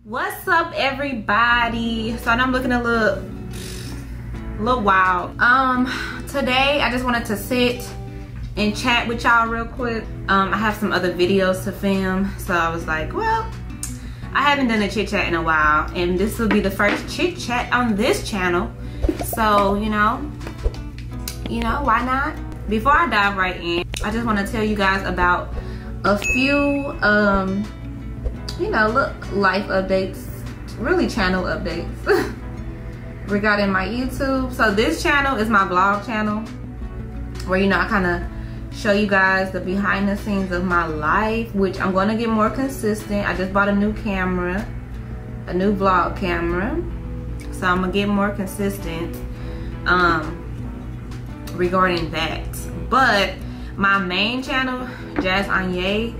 What's up, everybody? So I'm looking a little wild. Today I just wanted to sit and chat with y'all real quick. I have some other videos to film, so I was like, well, I haven't done a chit chat in a while, and this will be the first chit chat on this channel. So you know, why not? Before I dive right in, I just want to tell you guys about a few life updates, really channel updates regarding my YouTube. So this channel is my vlog channel where I kind of show you guys the behind the scenes of my life, which I'm going to get more consistent. I just bought a new camera, a new vlog camera, so I'm gonna get more consistent regarding that. But my main channel, Jasx,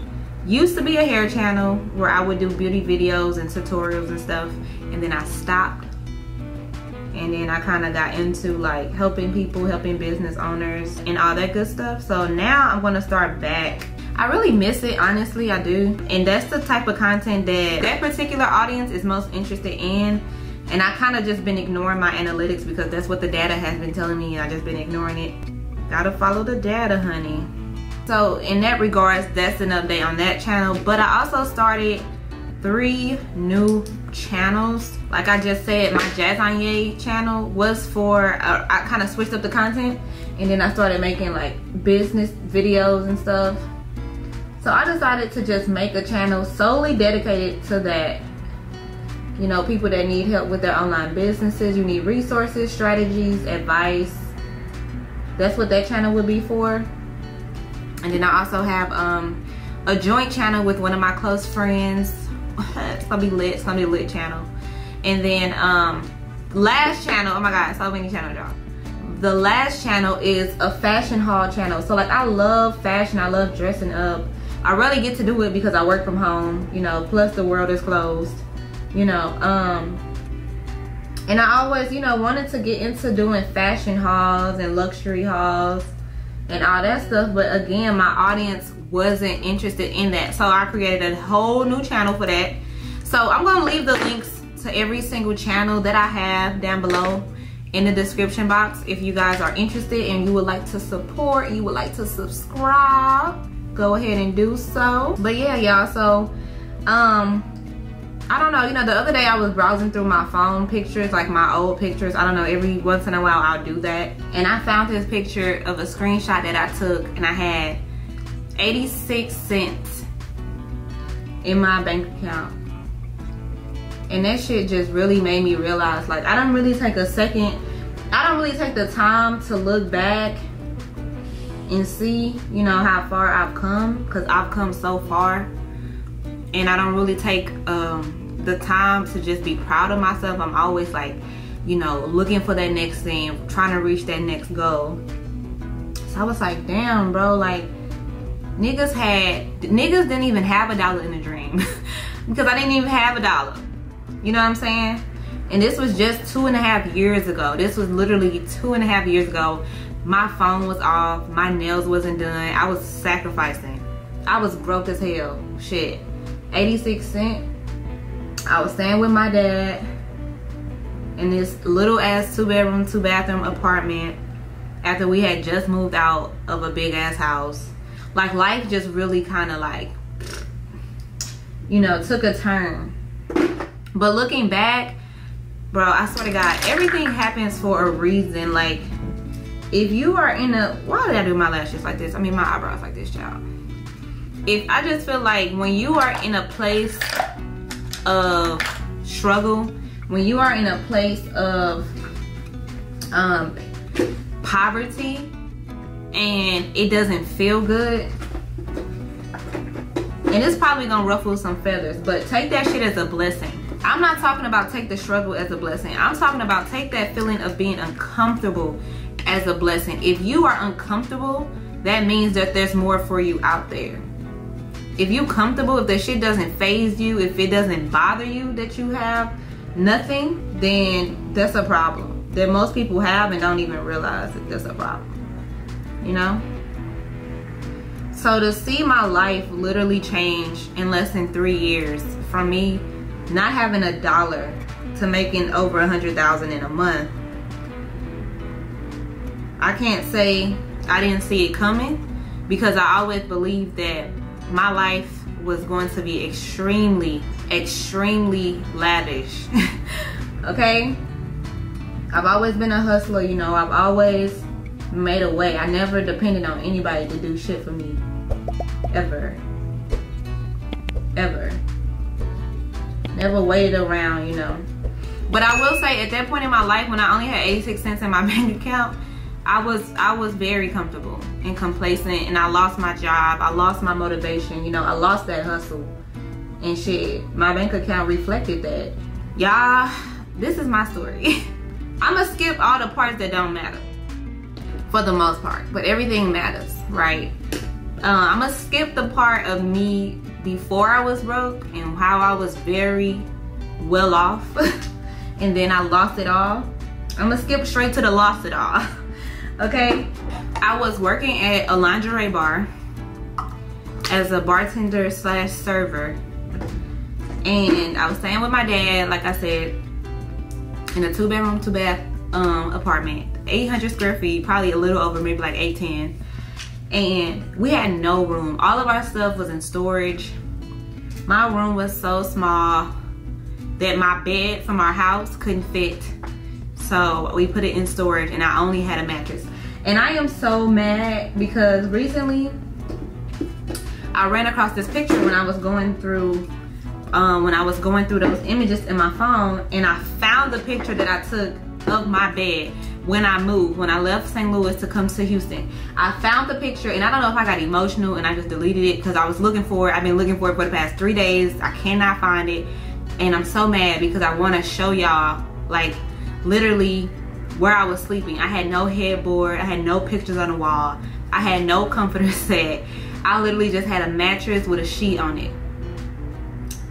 used to be a hair channel where I would do beauty videos and tutorials and stuff, and then I stopped, and then I kind of got into like helping people, helping business owners and all that good stuff. So now I'm gonna start back. I really miss it, honestly, I do. And that's the type of content that particular audience is most interested in. And I kind of just been ignoring my analytics because that's what the data has been telling me, and I just been ignoring it. Gotta follow the data, honey. So in that regards, that's an update on that channel. But I also started 3 new channels. Like I just said, my Jasx channel was for, I kind of switched up the content, and then I started making like business videos and stuff. So I decided to just make a channel solely dedicated to that. You know, people that need help with their online businesses, you need resources, strategies, advice. That's what that channel would be for. And then I also have a joint channel with one of my close friends. It's gonna be lit. It's gonna be a lit channel. And then last channel, oh my god, so many channels, y'all. The last channel is a fashion haul channel. So like, I love fashion, I love dressing up. I rarely get to do it because I work from home, plus the world is closed, and I always, wanted to get into doing fashion hauls and luxury hauls and all that stuff, but again, my audience wasn't interested in that, so I created a whole new channel for that. So I'm gonna leave the links to every single channel that I have down below in the description box if you guys are interested and you would like to support, you would like to subscribe, go ahead and do so. But yeah, y'all, so I don't know, the other day I was browsing through my phone pictures, like my old pictures. I don't know, every once in a while I'll do that. And I found this picture of a screenshot that I took, and I had 86 cents in my bank account. And that shit just really made me realize, like, I don't really take the time to look back and see, how far I've come, because I've come so far. And I don't really take the time to just be proud of myself. I'm always like, looking for that next thing, trying to reach that next goal. So I was like, damn, bro, like, niggas didn't even have $1 in a dream because I didn't even have $1. You know what I'm saying? And this was just 2.5 years ago. This was literally 2.5 years ago. My phone was off, my nails wasn't done, I was sacrificing. I was broke as hell, shit. 86 cents. I was staying with my dad in this little ass 2-bedroom, 2-bathroom apartment after we had just moved out of a big ass house. Like, life just really kind of like, took a turn. But looking back, bro, I swear to God, everything happens for a reason. Like, if you are in a, why did I do my lashes like this? I mean, my eyebrows like this, child. I just feel like when you are in a place of struggle, when you are in a place of poverty and it doesn't feel good, and it's probably gonna ruffle some feathers, but take that shit as a blessing. I'm not talking about take the struggle as a blessing. I'm talking about take that feeling of being uncomfortable as a blessing. If you are uncomfortable, that means that there's more for you out there. If you comfortable, if the shit doesn't faze you, if it doesn't bother you that you have nothing, then that's a problem that most people have and don't even realize that that's a problem, So to see my life literally change in less than 3 years, from me not having a dollar to making over 100,000 in a month, I can't say I didn't see it coming, because I always believed that my life was going to be extremely lavish. Okay, I've always been a hustler, you know. I've always made a way. I never depended on anybody to do shit for me, ever. Never waited around, you know. But I will say, at that point in my life, when I only had 86 cents in my bank account, I was very comfortable and complacent, and I lost my job. I lost my motivation, you know. I lost that hustle and shit. My bank account reflected that. Y'all, this is my story. I'ma skip all the parts that don't matter for the most part, but everything matters, right? I'ma skip the part of me before I was broke and how I was very well off and then I lost it all. I'm gonna skip straight to the lost it all. Okay, I was working at a lingerie bar as a bartender slash server, and I was staying with my dad, like I said, in a 2-bedroom, 2-bath apartment, 800 square feet, probably a little over, maybe like 810. And we had no room. All of our stuff was in storage. My room was so small that my bed from our house couldn't fit. So we put it in storage, and I only had a mattress. And I am so mad because recently I ran across this picture when I was going through those images in my phone, and I found the picture that I took of my bed when I moved, when I left St. Louis to come to Houston. I found the picture, and I don't know if I got emotional and I just deleted it because I was looking for it. I've been looking for it for the past 3 days. I cannot find it, and I'm so mad because I want to show y'all, like, literally where I was sleeping. I had no headboard. I had no pictures on the wall. I had no comforter set. I literally just had a mattress with a sheet on it.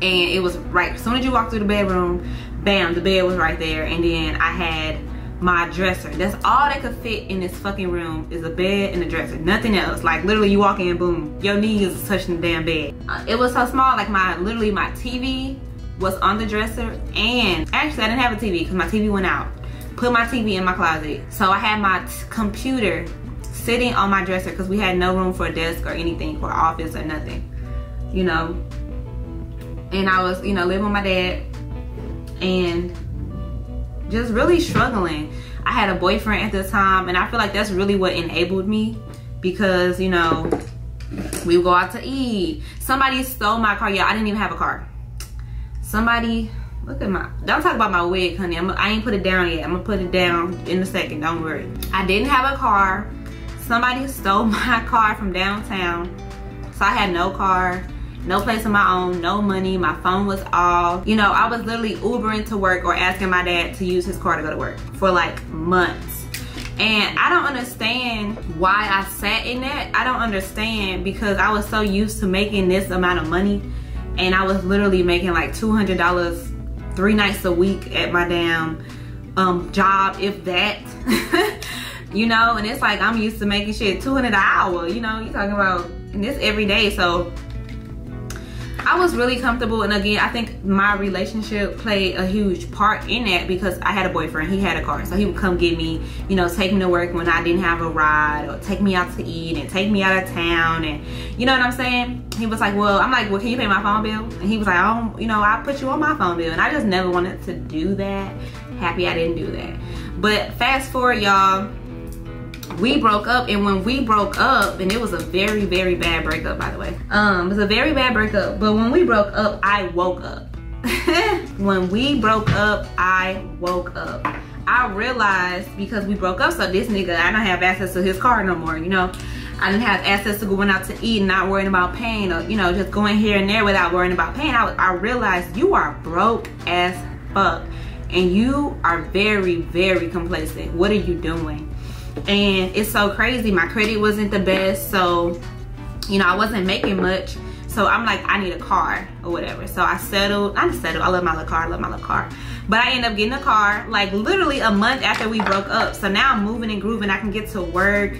And it was right, as soon as you walk through the bedroom, bam, the bed was right there. And then I had my dresser. That's all that could fit in this fucking room, is a bed and a dresser, nothing else. Like, literally you walk in, boom, your knees is touching the damn bed. It was so small, like literally my TV was on the dresser, and actually I didn't have a TV because my TV went out. Put my TV in my closet. So I had my computer sitting on my dresser because we had no room for a desk or anything, for office or nothing, you know. And I was, you know, living with my dad and just really struggling. I had a boyfriend at the time, and I feel like that's really what enabled me, because, you know, we would go out to eat. Somebody stole my car. Yeah, I didn't even have a car. Somebody, look at my, don't talk about my wig, honey. I ain't put it down yet. I'm gonna put it down in a second, don't worry. I didn't have a car. Somebody stole my car from downtown. So I had no car, no place of my own, no money. My phone was off. You know, I was literally Ubering to work or asking my dad to use his car to go to work for like months. And I don't understand why I sat in that. I don't understand, because I was so used to making this amount of money, and I was literally making like $200 3 nights a week at my damn job, if that. You know, and it's like I'm used to making shit $200 an hour, you know, you're talking about, and this every day. So I was really comfortable, and again, I think my relationship played a huge part in that, because I had a boyfriend, he had a car, so he would come get me, you know, take me to work when I didn't have a ride, or take me out to eat and take me out of town, and you know what I'm saying? He was like, well, I'm like, well, can you pay my phone bill? And he was like, oh, you know, I'll put you on my phone bill. And I just never wanted to do that. Happy I didn't do that. But fast forward, y'all, we broke up, and when we broke up, and it was a very, very bad breakup, by the way. It was a very bad breakup, but when we broke up, I woke up. When we broke up, I woke up. I realized, because we broke up, so this nigga, I don't have access to his car no more, you know. I didn't have access to going out to eat and not worrying about paying, or, you know, just going here and there without worrying about paying. I realized you are broke as fuck, and you are very, very complacent. What are you doing? And it's so crazy. My credit wasn't the best, so, you know, I wasn't making much. So I'm like, I need a car or whatever. So I settled. I love my little car. I love my little car. But I ended up getting a car like literally a month after we broke up. So now I'm moving and grooving. I can get to work,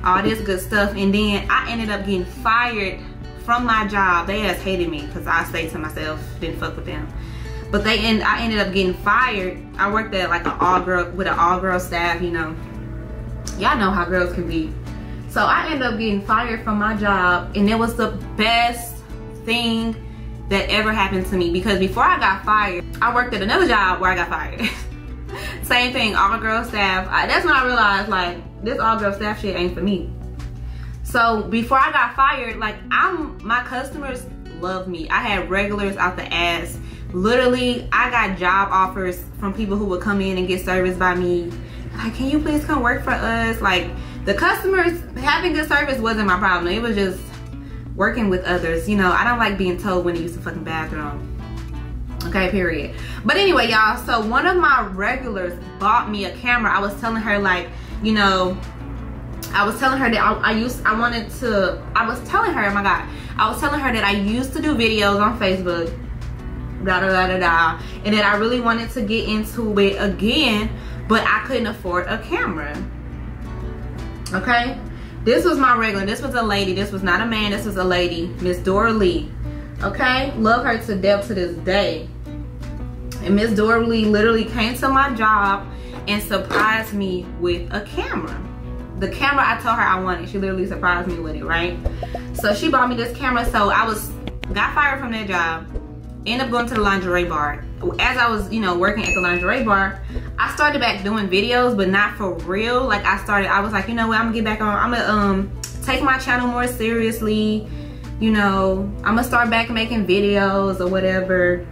all this good stuff. And then I ended up getting fired from my job. They just hated me because I stayed to myself, didn't fuck with them. But I ended up getting fired. I worked at like an all-girl staff, you know. Y'all know how girls can be. So I ended up getting fired from my job, and it was the best thing that ever happened to me, because before I got fired, I worked at another job where I got fired. Same thing, all-girl staff. That's when I realized, like, this all-girl staff shit ain't for me. So before I got fired, like, my customers love me. I had regulars out the ass. Literally, I got job offers from people who would come in and get serviced by me. Like, can you please come work for us? Like, the customers, having good service wasn't my problem. It was just working with others. You know, I don't like being told when to use the fucking bathroom. Okay, period. But anyway, y'all, so one of my regulars bought me a camera. I was telling her, like, you know, I was telling her that I was telling her, oh my God, I was telling her that I used to do videos on Facebook, da da da da da, and that I really wanted to get into it again, but I couldn't afford a camera. Okay, this was my regular. This was a lady. This was not a man. This was a lady, Miss Dora Lee. Okay, love her to death to this day. And Miss Dora Lee literally came to my job and surprised me with a camera. The camera I told her I wanted, she literally surprised me with it, right? So she bought me this camera. So I got fired from that job, ended up going to the lingerie bar. As I was, you know, working at the lingerie bar, I started back doing videos, but not for real. Like, I was like, you know what, I'm gonna get back on, I'm gonna take my channel more seriously. You know, I'm gonna start back making videos or whatever.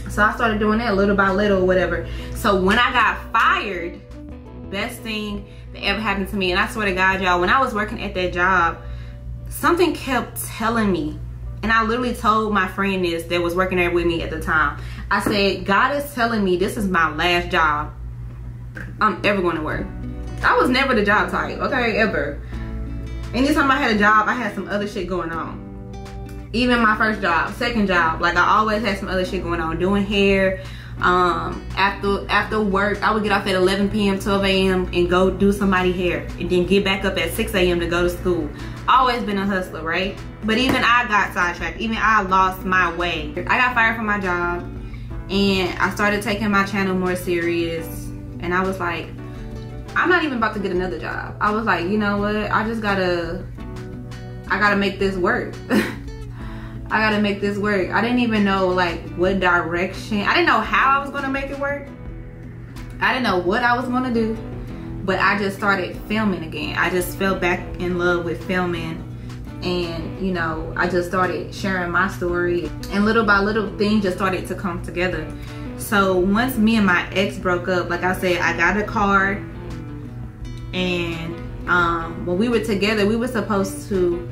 So I started doing that little by little, whatever. So when I got fired, best thing that ever happened to me. And I swear to God, y'all, when I was working at that job, something kept telling me, and I literally told my friend this that was working there with me at the time. I said, God is telling me this is my last job I'm ever going to work. I was never the job type, okay, ever. Anytime I had a job, I had some other shit going on. Even my first job, second job, like, I always had some other shit going on, doing hair. After work, I would get off at 11 p.m., 12 a.m. and go do somebody's hair, and then get back up at 6 a.m. to go to school. Always been a hustler, right? But even I got sidetracked. Even I lost my way. I got fired from my job, and I started taking my channel more serious, and I was like, I'm not even about to get another job. I was like, you know what, I gotta make this work. I gotta make this work. I didn't even know, like, what direction. I didn't know how I was gonna make it work. I didn't know what I was gonna do, but I just started filming again. I just fell back in love with filming, and, you know, I just started sharing my story, and little by little things just started to come together. So once me and my ex broke up, like I said, I got a car, and when we were together, we were supposed to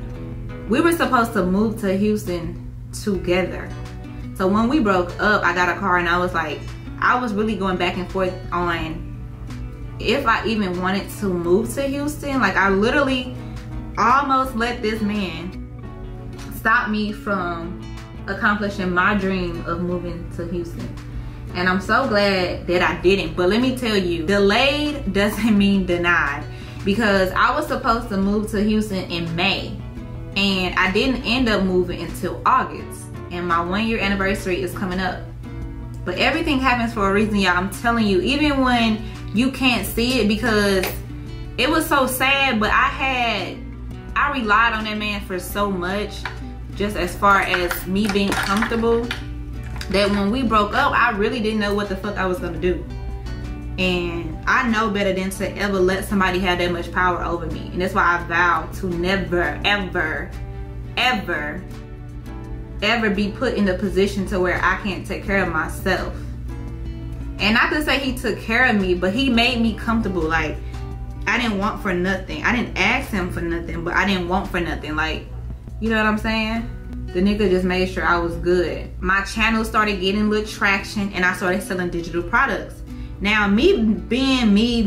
move to Houston together. So when we broke up, I got a car, and I was like, I was really going back and forth on if I even wanted to move to Houston. Like, I literally almost let this man stop me from accomplishing my dream of moving to Houston. And I'm so glad that I didn't. But let me tell you, delayed doesn't mean denied, because I was supposed to move to Houston in May, and I didn't end up moving until August, and my 1-year anniversary is coming up. But everything happens for a reason, y'all. I'm telling you, even when you can't see it, because it was so sad, but I relied on that man for so much, just as far as me being comfortable, that when we broke up, I really didn't know what the fuck I was gonna do. And I know better than to ever let somebody have that much power over me. And that's why I vow to never, ever, ever, ever be put in a position to where I can't take care of myself. And not to say he took care of me, but he made me comfortable. Like, I didn't want for nothing. I didn't ask him for nothing, but I didn't want for nothing. Like, you know what I'm saying? The nigga just made sure I was good. My channel started getting a little traction, and I started selling digital products. Now, me being me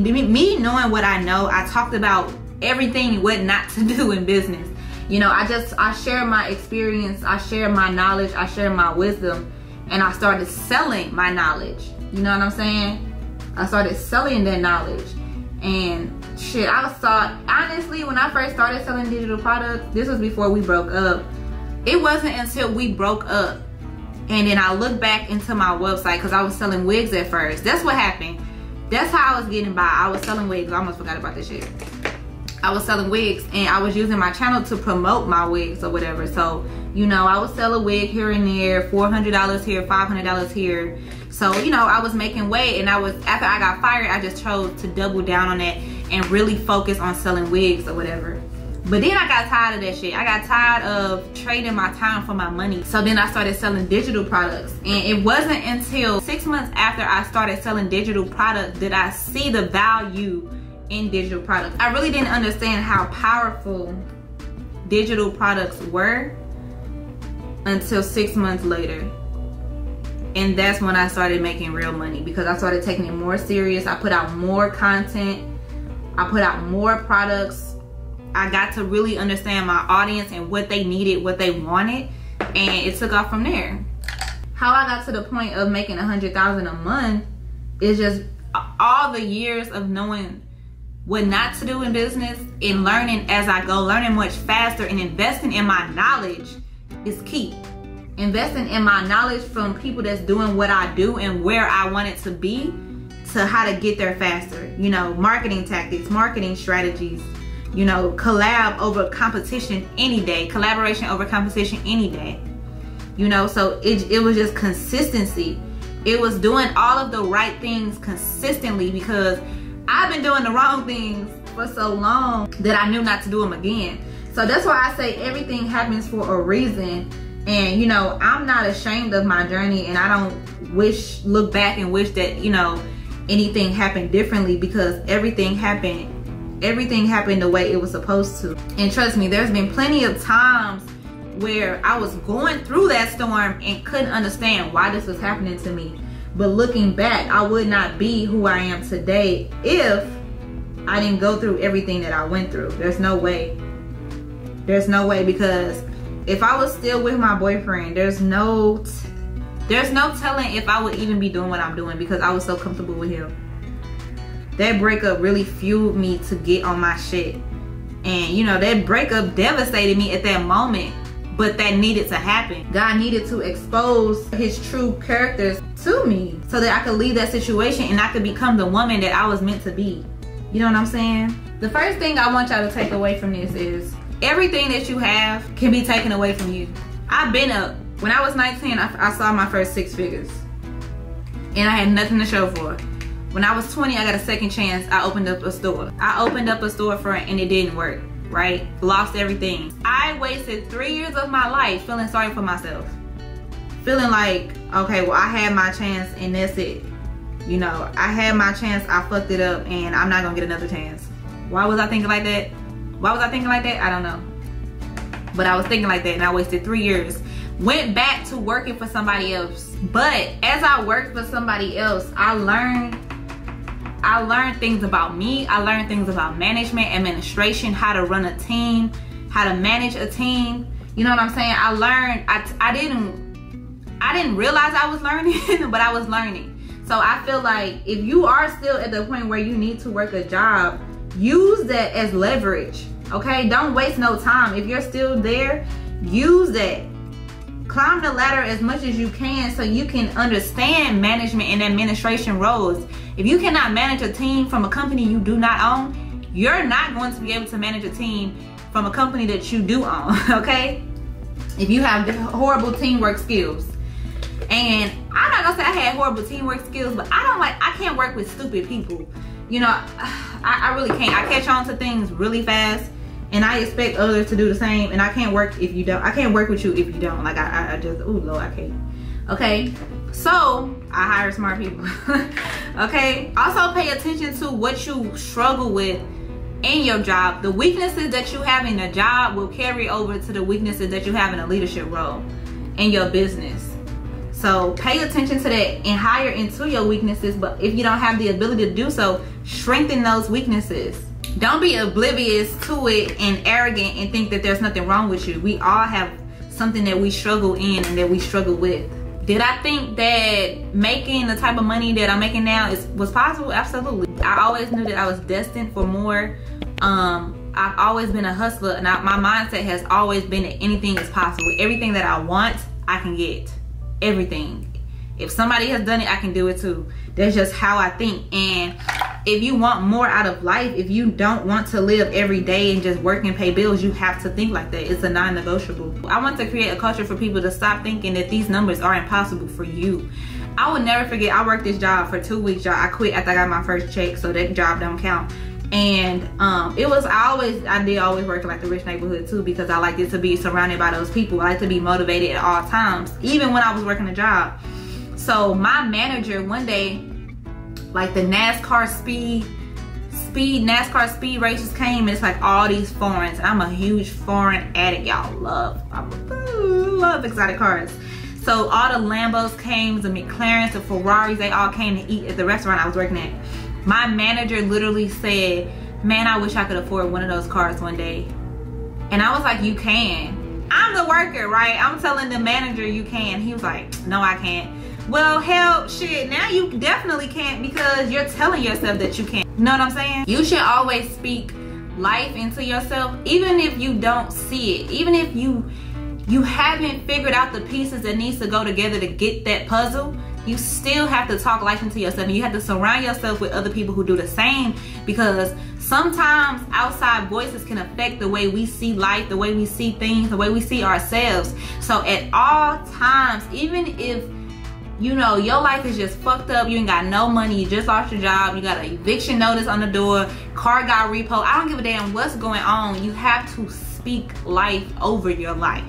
knowing what I know, I talked about everything what not to do in business. You know, I share my experience, I share my knowledge, I share my wisdom, and I started selling my knowledge. You know what I'm saying? I started selling that knowledge. And shit, honestly, when I first started selling digital products, this was before we broke up. It wasn't until we broke up And then I looked back into my website because I was selling wigs at first. That's what happened. That's how I was getting by. I was selling wigs. I almost forgot about this shit. I was selling wigs and I was using my channel to promote my wigs or whatever. So, you know, I would sell a wig here and there, $400 here, $500 here. So, you know, I was making weight, and after I got fired, I just chose to double down on that and really focus on selling wigs or whatever. But then I got tired of that shit. I got tired of trading my time for my money. So then I started selling digital products. And it wasn't until 6 months after I started selling digital products that I see the value in digital products. I really didn't understand how powerful digital products were until 6 months later. And that's when I started making real money, because I started taking it more serious. I put out more content. I put out more products. I got to really understand my audience and what they needed, what they wanted, and it took off from there. How I got to the point of making $100,000 a month is just all the years of knowing what not to do in business and learning as I go, learning much faster, and investing in my knowledge is key. Investing in my knowledge from people that's doing what I do and where I want it to be, to how to get there faster. You know, marketing tactics, marketing strategies, you know, collab over competition any day, collaboration over competition any day. You know, so it was just consistency. It was doing all of the right things consistently, because I've been doing the wrong things for so long that I knew not to do them again. So that's why I say everything happens for a reason. And, you know, I'm not ashamed of my journey, and I don't look back and wish that, you know, anything happened differently, because everything happened the way it was supposed to. And trust me, there's been plenty of times where I was going through that storm and couldn't understand why this was happening to me. But looking back, I would not be who I am today if I didn't go through everything that I went through. There's no way. There's no way, because if I was still with my boyfriend, there's no telling if I would even be doing what I'm doing, because I was so comfortable with him. That breakup really fueled me to get on my shit. And, you know, that breakup devastated me at that moment, but that needed to happen. God needed to expose his true characters to me so that I could leave that situation and I could become the woman that I was meant to be. You know what I'm saying? The first thing I want y'all to take away from this is everything that you have can be taken away from you. I've been up. When I was 19, I saw my first 6 figures. And I had nothing to show for it. When I was 20, I got a second chance. I opened up a store. I opened up a storefront and it didn't work, right? Lost everything. I wasted 3 years of my life feeling sorry for myself. Feeling like, okay, well, I had my chance and that's it. You know, I had my chance, I fucked it up, and I'm not gonna get another chance. Why was I thinking like that? Why was I thinking like that? I don't know. But I was thinking like that, and I wasted 3 years. Went back to working for somebody else. But as I worked for somebody else, I learned things about me. I learned things about management, administration, how to run a team, how to manage a team. You know what I'm saying? I learned, I didn't realize I was learning, but I was learning. So I feel like if you are still at the point where you need to work a job, use that as leverage, okay? Don't waste no time. If you're still there, use that. Climb the ladder as much as you can so you can understand management and administration roles. If you cannot manage a team from a company you do not own, you're not going to be able to manage a team from a company that you do own, okay? If you have horrible teamwork skills. And I'm not gonna say I had horrible teamwork skills, but I can't work with stupid people. You know, I really can't. I catch on to things really fast, and I expect others to do the same, and I can't work if you don't. I can't work with you if you don't. Like, I just, ooh, Lord, I can't. Okay, so I hire smart people. Okay, also pay attention to what you struggle with in your job. The weaknesses that you have in your job will carry over to the weaknesses that you have in a leadership role in your business. So pay attention to that and hire into your weaknesses. But if you don't have the ability to do so, strengthen those weaknesses. Don't be oblivious to it and arrogant and think that there's nothing wrong with you. We all have something that we struggle in and that we struggle with. Did I think that making the type of money that I'm making now was possible? Absolutely. I always knew that I was destined for more. I've always been a hustler, and my mindset has always been that anything is possible. Everything that I want, I can get. everything. If somebody has done it, I can do it too. That's just how I think. And if you want more out of life, if you don't want to live every day and just work and pay bills, you have to think like that. It's a non-negotiable. I want to create a culture for people to stop thinking that these numbers are impossible for you. I would never forget, I worked this job for 2 weeks, y'all. I quit after I got my first check, so that job don't count. And I did always work in like the rich neighborhood too, because I like it to be surrounded by those people. I like to be motivated at all times, even when I was working a job. So my manager one day, like the NASCAR speed races came, and it's like all these foreigns. I'm a huge foreign addict, y'all. I love exotic cars. So all the Lambos came, the McLarens, the Ferraris, they all came to eat at the restaurant I was working at. My manager literally said, man, I wish I could afford one of those cars one day. And I was like, you can. I'm the worker, right? I'm telling the manager you can. He was like, no, I can't. Well, hell, shit, now you definitely can't, because you're telling yourself that you can't. You know what I'm saying? You should always speak life into yourself, even if you don't see it. Even if you haven't figured out the pieces that needs to go together to get that puzzle, you still have to talk life into yourself, and you have to surround yourself with other people who do the same, because sometimes outside voices can affect the way we see life, the way we see things, the way we see ourselves. So at all times, even if you know your life is just fucked up, you ain't got no money, you just lost your job, you got an eviction notice on the door, car got repo, I don't give a damn what's going on, you have to speak life over your life.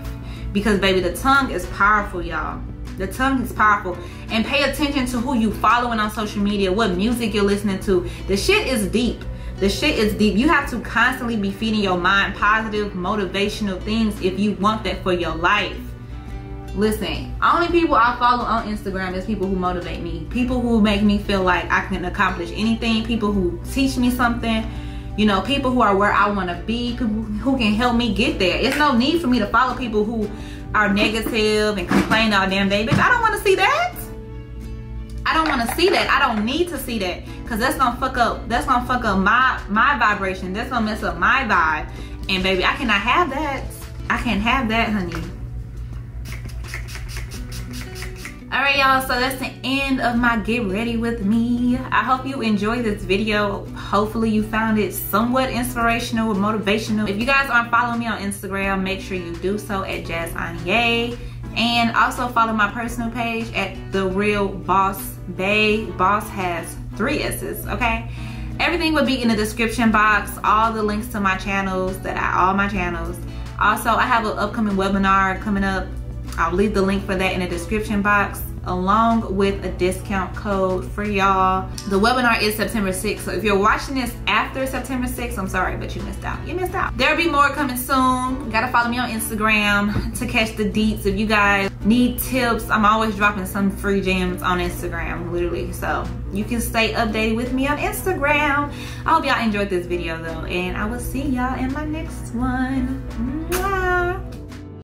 Because baby, the tongue is powerful, y'all. The tongue is powerful. And pay attention to who you following on social media, what music you're listening to. The shit is deep. The shit is deep. You have to constantly be feeding your mind positive, motivational things if you want that for your life. Listen, only people I follow on Instagram is people who motivate me. People who make me feel like I can accomplish anything. People who teach me something. You know, people who are where I want to be. People who can help me get there. It's no need for me to follow people who are negative and complain all damn day. Bitch, I don't want to see that. I don't want to see that. I don't need to see that, because that's gonna fuck up my vibration. That's gonna mess up my vibe. And baby, I cannot have that. I can't have that, honey. Alright, y'all, so that's the end of my get ready with me. I hope you enjoyed this video. Hopefully you found it somewhat inspirational or motivational. If you guys aren't following me on Instagram, make sure you do so at Jasx. And also follow my personal page at The Real Boss Bae. Boss has 3 S's, okay? Everything will be in the description box. All the links to my channels, all my channels. Also, I have an upcoming webinar coming up. I'll leave the link for that in the description box, along with a discount code for y'all. The webinar is September 6th, so if you're watching this after September 6th, I'm sorry, but you missed out. You missed out. There'll be more coming soon. You gotta follow me on Instagram to catch the deets. If you guys need tips, I'm always dropping some free gems on Instagram, literally. So you can stay updated with me on Instagram. I hope y'all enjoyed this video though, and I will see y'all in my next one. Mwah.